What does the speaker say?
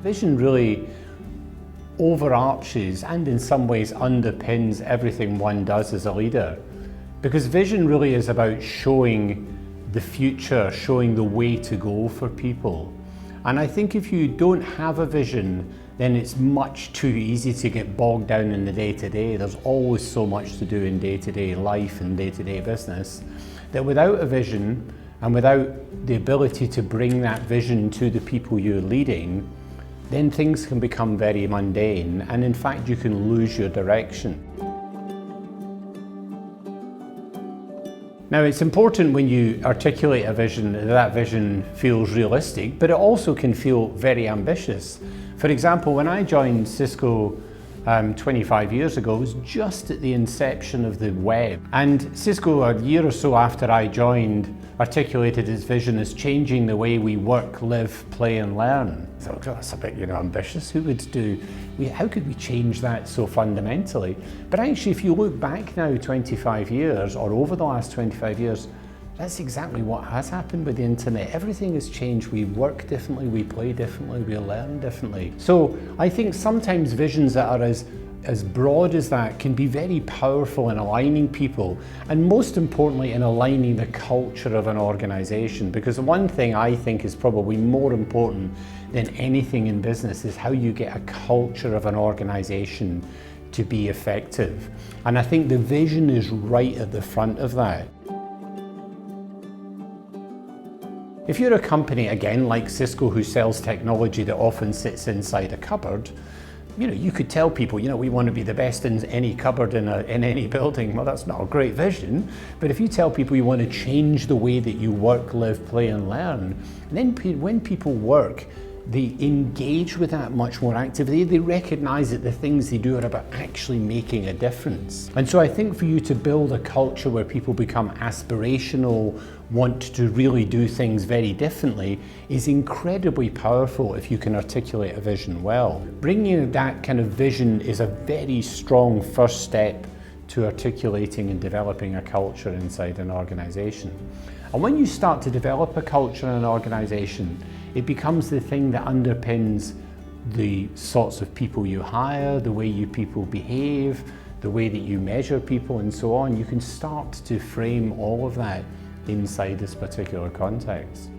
Vision really overarches and in some ways underpins everything one does as a leader. Because vision really is about showing the future, showing the way to go for people. And I think if you don't have a vision, then it's much too easy to get bogged down in the day-to-day. There's always so much to do in day-to-day life and day-to-day business that without a vision and without the ability to bring that vision to the people you're leading, then things can become very mundane, and in fact you can lose your direction. Now, it's important when you articulate a vision that vision feels realistic, but it also can feel very ambitious. For example, when I joined Cisco 25 years ago, it was just at the inception of the web. And Cisco, a year or so after I joined, articulated its vision as changing the way we work, live, play and learn. I thought, oh, that's a bit ambitious. How could we change that so fundamentally? But actually, if you look back now 25 years, or over the last 25 years, that's exactly what has happened with the internet. Everything has changed. We work differently, we play differently, we learn differently. So I think sometimes visions that are as broad as that can be very powerful in aligning people, and most importantly in aligning the culture of an organization. Because the one thing I think is probably more important than anything in business is how you get a culture of an organization to be effective. And I think the vision is right at the front of that. If you're a company, again, like Cisco, who sells technology that often sits inside a cupboard, you could tell people, we want to be the best in any cupboard in any building. Well, that's not a great vision. But if you tell people you want to change the way that you work, live, play and learn, then when people work, they engage with that much more actively. They recognize that the things they do are about actually making a difference. And so I think for you to build a culture where people become aspirational, want to really do things very differently, is incredibly powerful if you can articulate a vision well. Bringing that kind of vision is a very strong first step to articulating and developing a culture inside an organization. And when you start to develop a culture in an organization, it becomes the thing that underpins the sorts of people you hire, the way you people behave, the way that you measure people and so on. You can start to frame all of that inside this particular context.